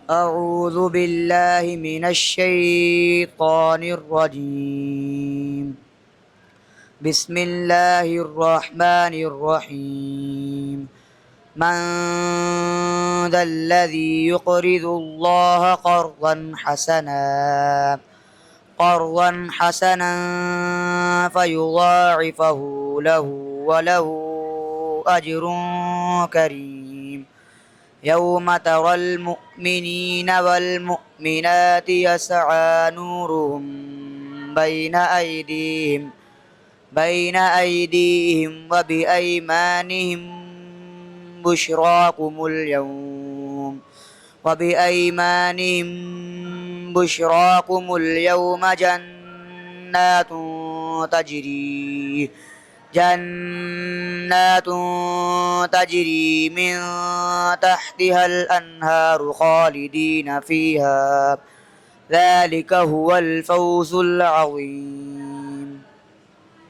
أعوذ بالله من الشيطان الرجيم. بسم الله الرحمن الرحيم. من ذا الذي يقرض الله قرضا حسنا فيضاعفه له وله أجر كريم. يوم ترى المؤمنين والمؤمنات يسعى نورهم بين أيديهم وبأيمانهم بشراكم اليوم وبأيمانهم بشراكم اليوم جنات تجري من تحتها الأنهار خالدين فيها. ذلك هو الفوز العظيم.